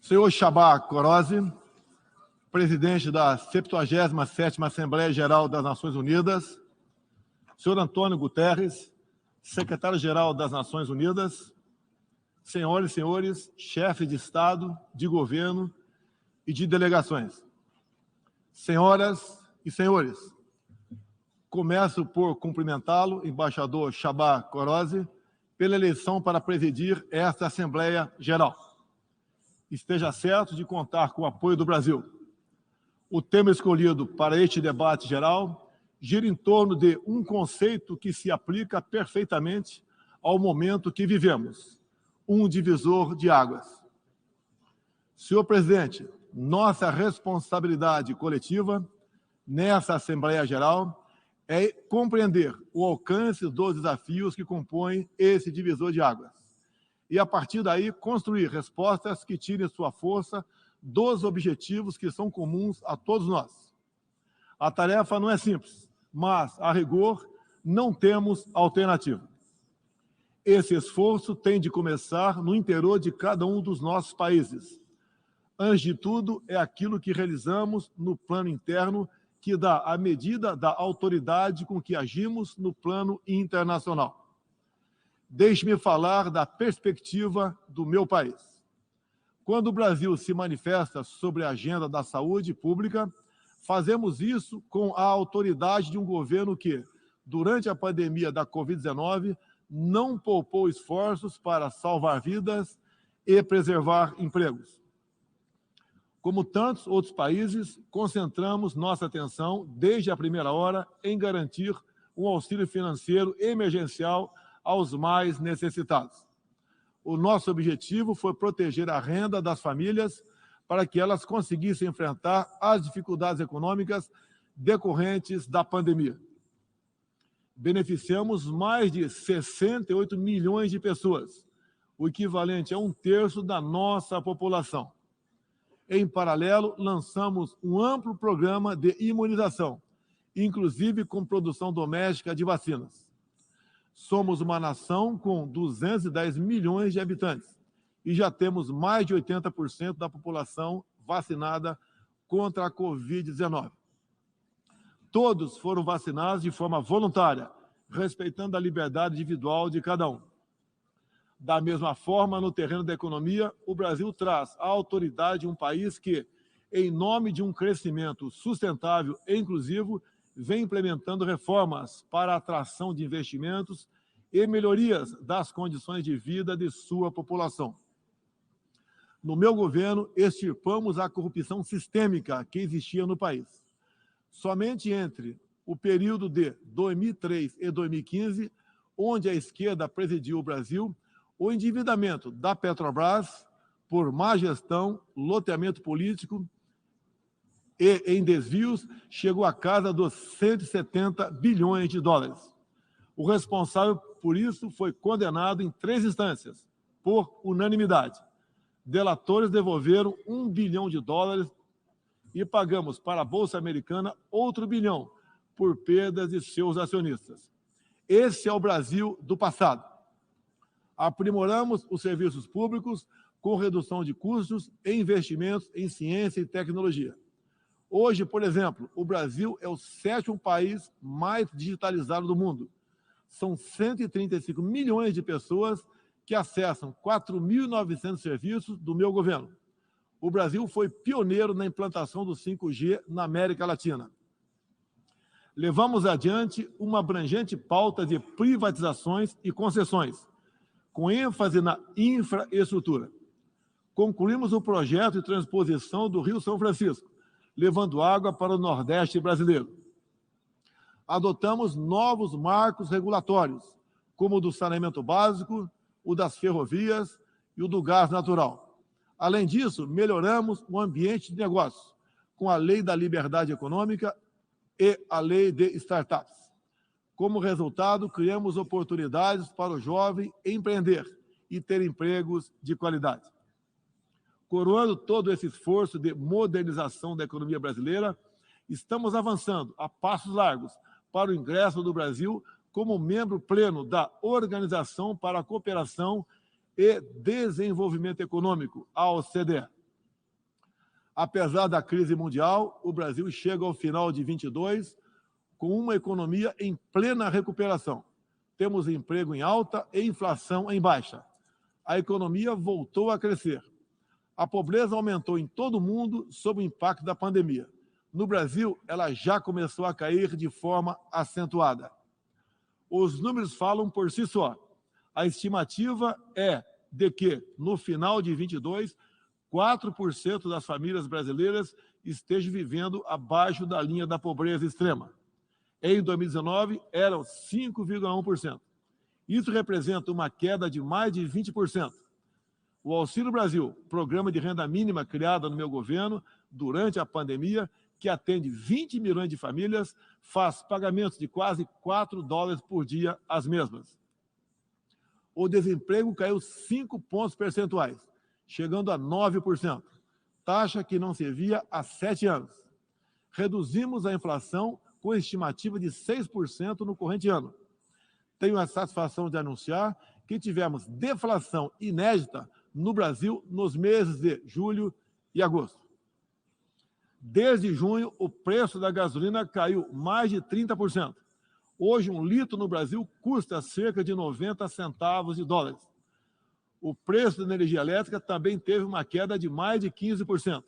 Senhor Csaba Kőrösi, presidente da 77ª Assembleia Geral das Nações Unidas, senhor Antônio Guterres, secretário-geral das Nações Unidas, senhoras e senhores, chefes de Estado, de governo e de delegações. Senhoras e senhores, começo por cumprimentá-lo, embaixador Csaba Kőrösi, pela eleição para presidir esta Assembleia Geral. Esteja certo de contar com o apoio do Brasil. O tema escolhido para este debate geral gira em torno de um conceito que se aplica perfeitamente ao momento que vivemos, um divisor de águas. Senhor presidente, nossa responsabilidade coletiva nessa Assembleia Geral é compreender o alcance dos desafios que compõem esse divisor de águas e, a partir daí, construir respostas que tirem sua força dos objetivos que são comuns a todos nós. A tarefa não é simples, mas, a rigor, não temos alternativa. Esse esforço tem de começar no interior de cada um dos nossos países. Antes de tudo, é aquilo que realizamos no plano interno que dá a medida da autoridade com que agimos no plano internacional. Deixe-me falar da perspectiva do meu país. Quando o Brasil se manifesta sobre a agenda da saúde pública, fazemos isso com a autoridade de um governo que, durante a pandemia da Covid-19, não poupou esforços para salvar vidas e preservar empregos. Como tantos outros países, concentramos nossa atenção, desde a primeira hora, em garantir um auxílio financeiro emergencial aos mais necessitados. O nosso objetivo foi proteger a renda das famílias para que elas conseguissem enfrentar as dificuldades econômicas decorrentes da pandemia. Beneficiamos mais de 68 milhões de pessoas, o equivalente a 1/3 da nossa população. Em paralelo, lançamos um amplo programa de imunização, inclusive com produção doméstica de vacinas. Somos uma nação com 210 milhões de habitantes e já temos mais de 80% da população vacinada contra a Covid-19. Todos foram vacinados de forma voluntária, respeitando a liberdade individual de cada um. Da mesma forma, no terreno da economia, o Brasil traz a autoridade de um país que, em nome de um crescimento sustentável e inclusivo, vem implementando reformas para a atração de investimentos e melhorias das condições de vida de sua população. No meu governo, extirpamos a corrupção sistêmica que existia no país. Somente entre o período de 2003 e 2015, onde a esquerda presidiu o Brasil, o endividamento da Petrobras, por má gestão, loteamento político e em desvios, chegou à casa dos 170 bilhões de dólares. O responsável por isso foi condenado em 3 instâncias, por unanimidade. Delatores devolveram $1 bilhão e pagamos para a Bolsa Americana outro $1 bilhão por perdas de seus acionistas. Esse é o Brasil do passado. Aprimoramos os serviços públicos com redução de custos e investimentos em ciência e tecnologia. Hoje, por exemplo, o Brasil é o 7º país mais digitalizado do mundo. São 135 milhões de pessoas que acessam 4.900 serviços do meu governo. O Brasil foi pioneiro na implantação do 5G na América Latina. Levamos adiante uma abrangente pauta de privatizações e concessões, com ênfase na infraestrutura. Concluímos o projeto de transposição do Rio São Francisco, levando água para o Nordeste brasileiro. Adotamos novos marcos regulatórios, como o do saneamento básico, o das ferrovias e o do gás natural. Além disso, melhoramos o ambiente de negócios, com a Lei da Liberdade Econômica e a Lei de Startups. Como resultado, criamos oportunidades para o jovem empreender e ter empregos de qualidade. Coroando todo esse esforço de modernização da economia brasileira, estamos avançando a passos largos para o ingresso do Brasil como membro pleno da Organização para a Cooperação e Desenvolvimento Econômico, a OCDE. Apesar da crise mundial, o Brasil chega ao final de 22 com uma economia em plena recuperação. Temos emprego em alta e inflação em baixa. A economia voltou a crescer. A pobreza aumentou em todo o mundo sob o impacto da pandemia. No Brasil, ela já começou a cair de forma acentuada. Os números falam por si só. A estimativa é de que, no final de 22, 4% das famílias brasileiras estejam vivendo abaixo da linha da pobreza extrema. Em 2019, eram 5,1%. Isso representa uma queda de mais de 20%. O Auxílio Brasil, programa de renda mínima criado no meu governo durante a pandemia, que atende 20 milhões de famílias, faz pagamentos de quase $4 por dia às mesmas. O desemprego caiu 5 pontos percentuais, chegando a 9%, taxa que não se via há 7 anos. Reduzimos a inflação com estimativa de 6% no corrente ano. Tenho a satisfação de anunciar que tivemos deflação inédita no Brasil nos meses de julho e agosto. Desde junho, o preço da gasolina caiu mais de 30%. Hoje, um litro no Brasil custa cerca de 90 centavos de dólares. O preço da energia elétrica também teve uma queda de mais de 15%.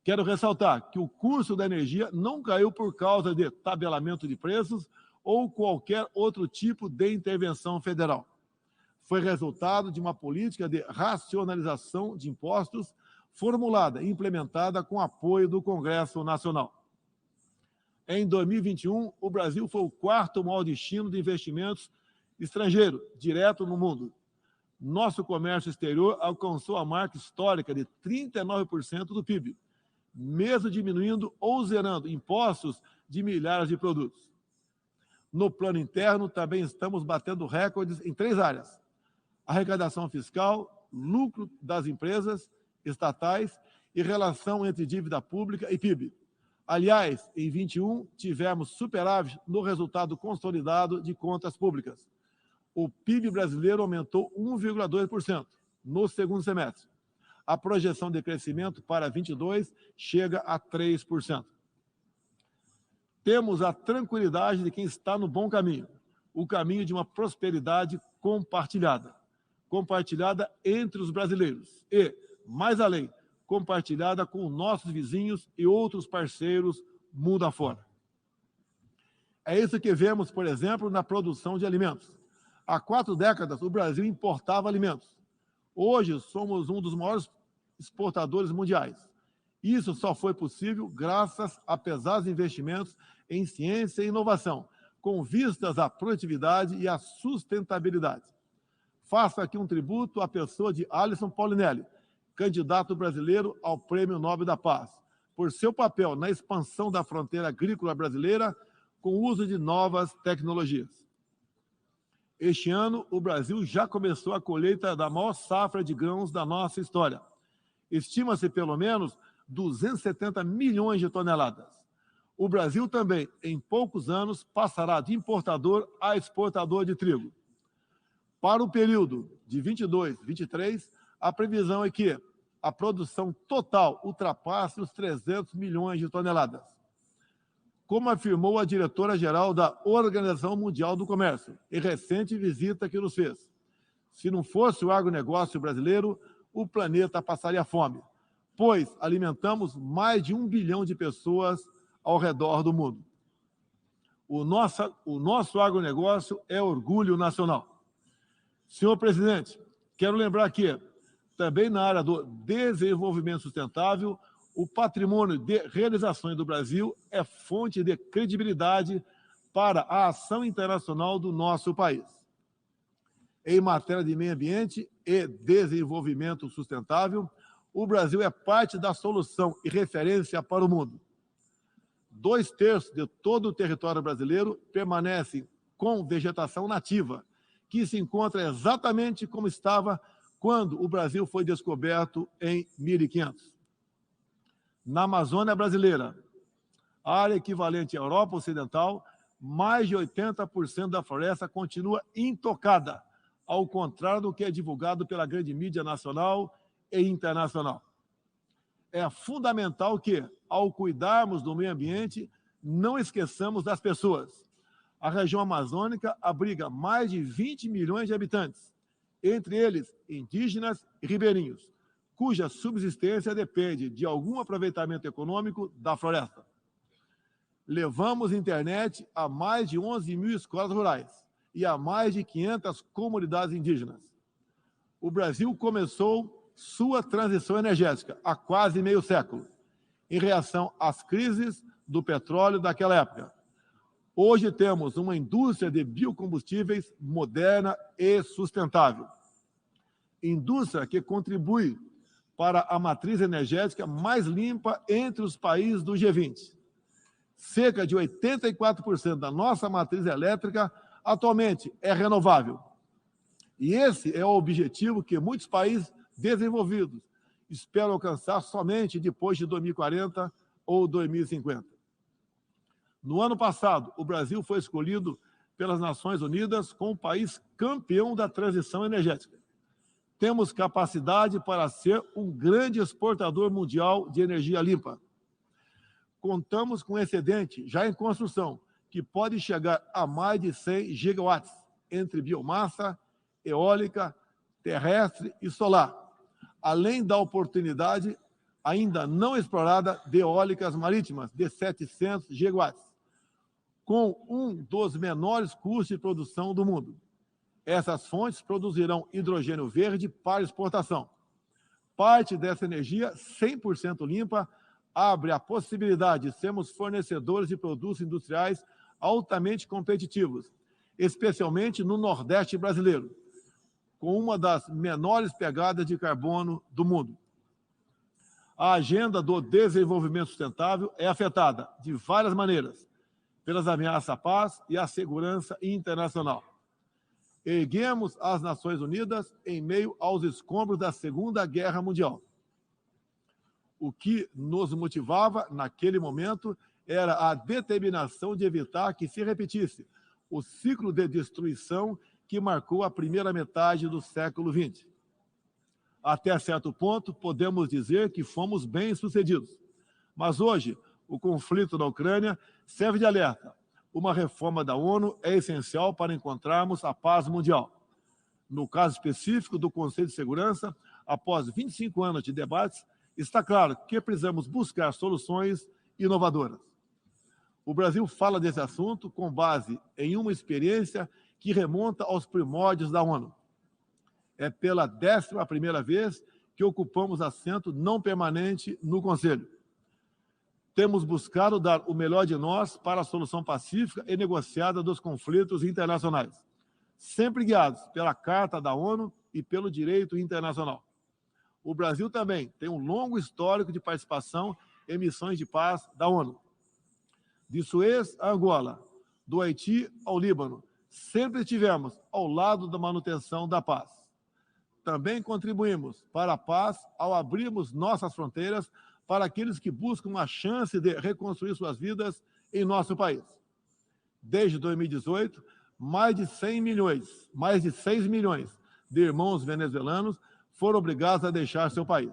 Quero ressaltar que o custo da energia não caiu por causa de tabelamento de preços ou qualquer outro tipo de intervenção federal. Foi resultado de uma política de racionalização de impostos formulada e implementada com apoio do Congresso Nacional. Em 2021, o Brasil foi o quarto maior destino de investimentos estrangeiros direto no mundo. Nosso comércio exterior alcançou a marca histórica de 39% do PIB, mesmo diminuindo ou zerando impostos de milhares de produtos. No plano interno, também estamos batendo recordes em 3 áreas: arrecadação fiscal, lucro das empresas estatais e relação entre dívida pública e PIB. Aliás, em 21, tivemos superávit no resultado consolidado de contas públicas. O PIB brasileiro aumentou 1,2% no segundo semestre. A projeção de crescimento para 22 chega a 3%. Temos a tranquilidade de quem está no bom caminho, o caminho de uma prosperidade compartilhada entre os brasileiros e, mais além, compartilhada com nossos vizinhos e outros parceiros mundo afora. É isso que vemos, por exemplo, na produção de alimentos. Há 4 décadas, o Brasil importava alimentos. Hoje, somos um dos maiores exportadores mundiais. Isso só foi possível graças a pesados investimentos em ciência e inovação, com vistas à produtividade e à sustentabilidade. Faço aqui um tributo à pessoa de Alisson Paulinelli, candidato brasileiro ao Prêmio Nobel da Paz, por seu papel na expansão da fronteira agrícola brasileira com o uso de novas tecnologias. Este ano, o Brasil já começou a colheita da maior safra de grãos da nossa história. Estima-se pelo menos 270 milhões de toneladas. O Brasil também, em poucos anos, passará de importador a exportador de trigo. Para o período de 22 a 23, a previsão é que a produção total ultrapasse os 300 milhões de toneladas. Como afirmou a diretora-geral da Organização Mundial do Comércio, em recente visita que nos fez, se não fosse o agronegócio brasileiro, o planeta passaria fome, pois alimentamos mais de 1 bilhão de pessoas ao redor do mundo. O nosso agronegócio é orgulho nacional. Senhor presidente, quero lembrar que, também na área do desenvolvimento sustentável, o patrimônio de realizações do Brasil é fonte de credibilidade para a ação internacional do nosso país. Em matéria de meio ambiente e desenvolvimento sustentável, o Brasil é parte da solução e referência para o mundo. 2/3 de todo o território brasileiro permanece com vegetação nativa, que se encontra exatamente como estava quando o Brasil foi descoberto em 1500. Na Amazônia brasileira, área equivalente à Europa Ocidental, mais de 80% da floresta continua intocada, ao contrário do que é divulgado pela grande mídia nacional e internacional. É fundamental que, ao cuidarmos do meio ambiente, não esqueçamos das pessoas. A região amazônica abriga mais de 20 milhões de habitantes, entre eles indígenas e ribeirinhos, cuja subsistência depende de algum aproveitamento econômico da floresta. Levamos internet a mais de 11 mil escolas rurais e a mais de 500 comunidades indígenas. O Brasil começou sua transição energética há quase meio século, em reação às crises do petróleo daquela época. Hoje temos uma indústria de biocombustíveis moderna e sustentável. Indústria que contribui para a matriz energética mais limpa entre os países do G20. Cerca de 84% da nossa matriz elétrica atualmente é renovável. E esse é o objetivo que muitos países desenvolvidos esperam alcançar somente depois de 2040 ou 2050. No ano passado, o Brasil foi escolhido pelas Nações Unidas como o país campeão da transição energética. Temos capacidade para ser um grande exportador mundial de energia limpa. Contamos com excedente já em construção, que pode chegar a mais de 100 gigawatts, entre biomassa, eólica, terrestre e solar, além da oportunidade ainda não explorada de eólicas marítimas de 700 gigawatts, com um dos menores custos de produção do mundo. Essas fontes produzirão hidrogênio verde para exportação. Parte dessa energia 100% limpa abre a possibilidade de sermos fornecedores de produtos industriais altamente competitivos, especialmente no Nordeste brasileiro, com uma das menores pegadas de carbono do mundo. A agenda do desenvolvimento sustentável é afetada de várias maneiras pelas ameaças à paz e à segurança internacional. Erguemos as Nações Unidas em meio aos escombros da Segunda Guerra Mundial. O que nos motivava naquele momento era a determinação de evitar que se repetisse o ciclo de destruição que marcou a primeira metade do século XX. Até certo ponto, podemos dizer que fomos bem-sucedidos. Mas hoje, o conflito na Ucrânia serve de alerta. Uma reforma da ONU é essencial para encontrarmos a paz mundial. No caso específico do Conselho de Segurança, após 25 anos de debates, está claro que precisamos buscar soluções inovadoras. O Brasil fala desse assunto com base em uma experiência que remonta aos primórdios da ONU. É pela 11ª vez que ocupamos assento não permanente no Conselho. Temos buscado dar o melhor de nós para a solução pacífica e negociada dos conflitos internacionais, sempre guiados pela Carta da ONU e pelo direito internacional. O Brasil também tem um longo histórico de participação em missões de paz da ONU. De Suez a Angola, do Haiti ao Líbano, sempre estivemos ao lado da manutenção da paz. Também contribuímos para a paz ao abrirmos nossas fronteiras para aqueles que buscam uma chance de reconstruir suas vidas em nosso país. Desde 2018, mais de 6 milhões de irmãos venezuelanos foram obrigados a deixar seu país.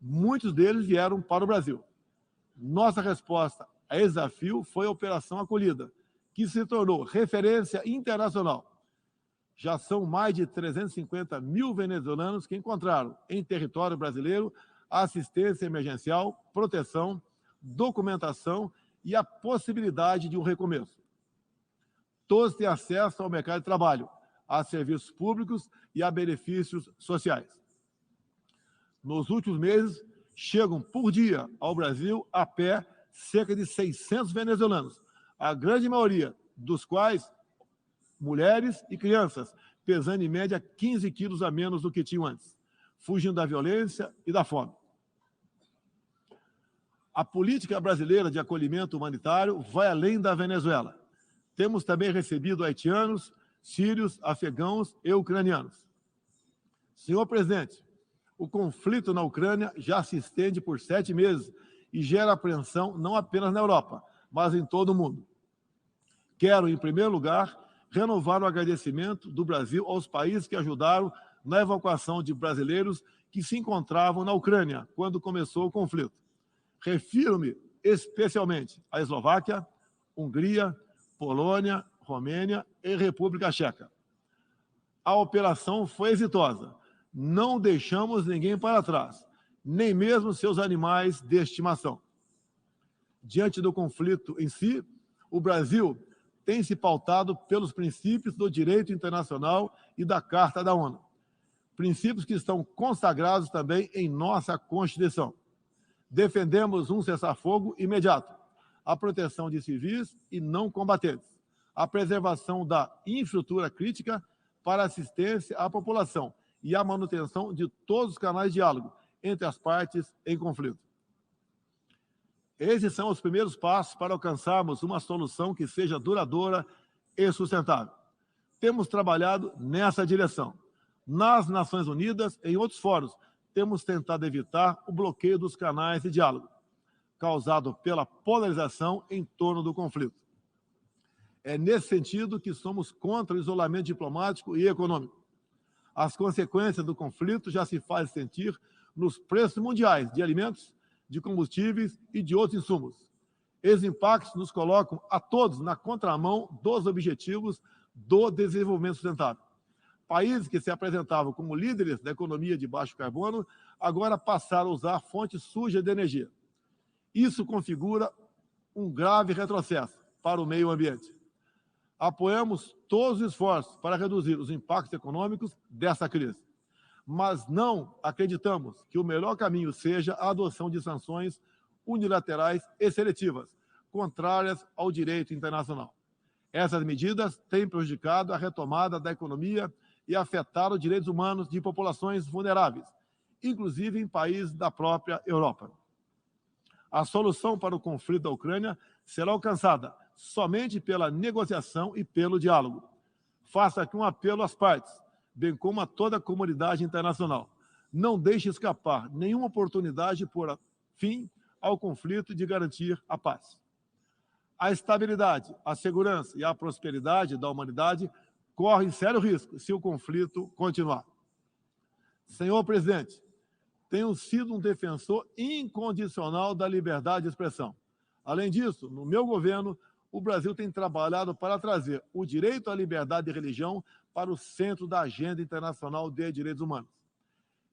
Muitos deles vieram para o Brasil. Nossa resposta a esse desafio foi a Operação Acolhida, que se tornou referência internacional. Já são mais de 350 mil venezuelanos que encontraram em território brasileiro assistência emergencial, proteção, documentação e a possibilidade de um recomeço. Todos têm acesso ao mercado de trabalho, a serviços públicos e a benefícios sociais. Nos últimos meses, chegam por dia ao Brasil a pé cerca de 600 venezuelanos, a grande maioria dos quais mulheres e crianças, pesando em média 15 quilos a menos do que tinham antes, fugindo da violência e da fome. A política brasileira de acolhimento humanitário vai além da Venezuela. Temos também recebido haitianos, sírios, afegãos e ucranianos. Senhor presidente, o conflito na Ucrânia já se estende por 7 meses e gera apreensão não apenas na Europa, mas em todo o mundo. Quero, em primeiro lugar, renovar o agradecimento do Brasil aos países que ajudaram na evacuação de brasileiros que se encontravam na Ucrânia quando começou o conflito. Refiro-me especialmente à Eslováquia, Hungria, Polônia, Romênia e República Tcheca. A operação foi exitosa. Não deixamos ninguém para trás, nem mesmo seus animais de estimação. Diante do conflito em si, o Brasil tem se pautado pelos princípios do direito internacional e da Carta da ONU. Princípios que estão consagrados também em nossa Constituição. Defendemos um cessar-fogo imediato, a proteção de civis e não combatentes, a preservação da infraestrutura crítica para assistência à população e a manutenção de todos os canais de diálogo entre as partes em conflito. Esses são os primeiros passos para alcançarmos uma solução que seja duradoura e sustentável. Temos trabalhado nessa direção. Nas Nações Unidas e em outros fóruns, temos tentado evitar o bloqueio dos canais de diálogo, causado pela polarização em torno do conflito. É nesse sentido que somos contra o isolamento diplomático e econômico. As consequências do conflito já se fazem sentir nos preços mundiais de alimentos, de combustíveis e de outros insumos. Esses impactos nos colocam a todos na contramão dos objetivos do desenvolvimento sustentável. Países que se apresentavam como líderes da economia de baixo carbono, agora passaram a usar fontes sujas de energia. Isso configura um grave retrocesso para o meio ambiente. Apoiamos todos os esforços para reduzir os impactos econômicos dessa crise, mas não acreditamos que o melhor caminho seja a adoção de sanções unilaterais e seletivas, contrárias ao direito internacional. Essas medidas têm prejudicado a retomada da economia e afetado os direitos humanos de populações vulneráveis, inclusive em países da própria Europa. A solução para o conflito da Ucrânia será alcançada somente pela negociação e pelo diálogo. Faço aqui um apelo às partes, bem como a toda a comunidade internacional. Não deixe escapar nenhuma oportunidade de pôr fim ao conflito e de garantir a paz. A estabilidade, a segurança e a prosperidade da humanidade correm sério risco se o conflito continuar. Senhor presidente, tenho sido um defensor incondicional da liberdade de expressão. Além disso, no meu governo, o Brasil tem trabalhado para trazer o direito à liberdade de religião para o centro da agenda internacional de direitos humanos.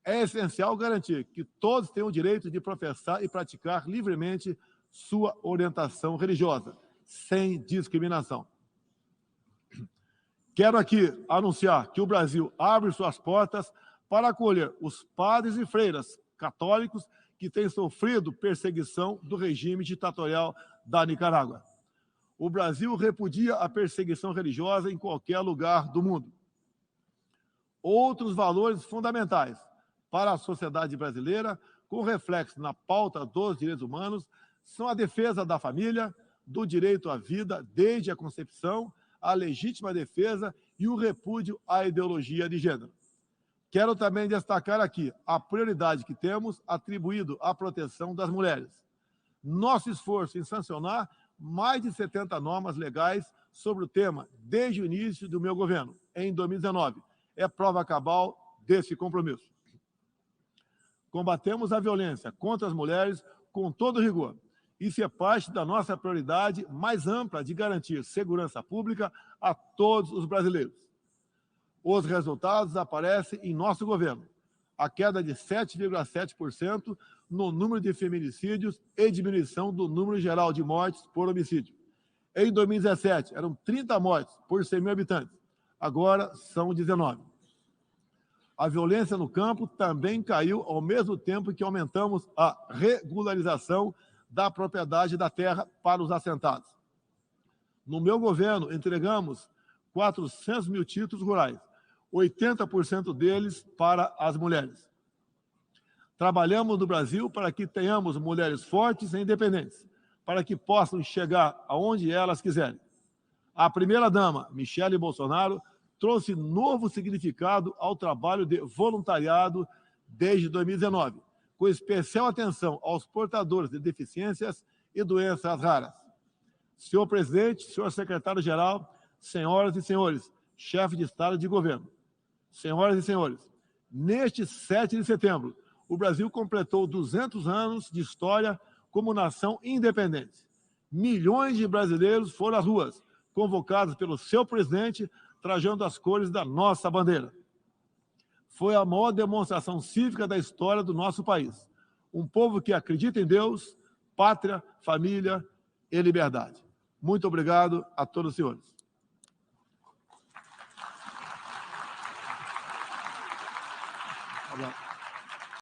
É essencial garantir que todos tenham o direito de professar e praticar livremente sua orientação religiosa, sem discriminação. Quero aqui anunciar que o Brasil abre suas portas para acolher os padres e freiras católicos que têm sofrido perseguição do regime ditatorial da Nicarágua. O Brasil repudia a perseguição religiosa em qualquer lugar do mundo. Outros valores fundamentais para a sociedade brasileira, com reflexo na pauta dos direitos humanos, são a defesa da família, do direito à vida desde a concepção, a legítima defesa e o repúdio à ideologia de gênero. Quero também destacar aqui a prioridade que temos atribuído à proteção das mulheres. Nosso esforço em sancionar mais de 70 normas legais sobre o tema desde o início do meu governo, em 2019, é prova cabal desse compromisso. Combatemos a violência contra as mulheres com todo rigor. Isso é parte da nossa prioridade mais ampla de garantir segurança pública a todos os brasileiros. Os resultados aparecem em nosso governo. A queda de 7,7% no número de feminicídios e diminuição do número geral de mortes por homicídio. Em 2017, eram 30 mortes por 100 mil habitantes. Agora são 19. A violência no campo também caiu ao mesmo tempo que aumentamos a regularização da propriedade da terra para os assentados. No meu governo, entregamos 400 mil títulos rurais, 80% deles para as mulheres. Trabalhamos no Brasil para que tenhamos mulheres fortes e independentes, para que possam chegar aonde elas quiserem. A primeira-dama, Michele Bolsonaro, trouxe novo significado ao trabalho de voluntariado desde 2019, com especial atenção aos portadores de deficiências e doenças raras. Senhor presidente, senhor secretário-geral, senhoras e senhores, chefes de Estado e de governo, senhoras e senhores, neste 7 de setembro, o Brasil completou 200 anos de história como nação independente. Milhões de brasileiros foram às ruas, convocados pelo seu presidente, trajando as cores da nossa bandeira. Foi a maior demonstração cívica da história do nosso país. Um povo que acredita em Deus, pátria, família e liberdade. Muito obrigado a todos os senhores. Obrigado.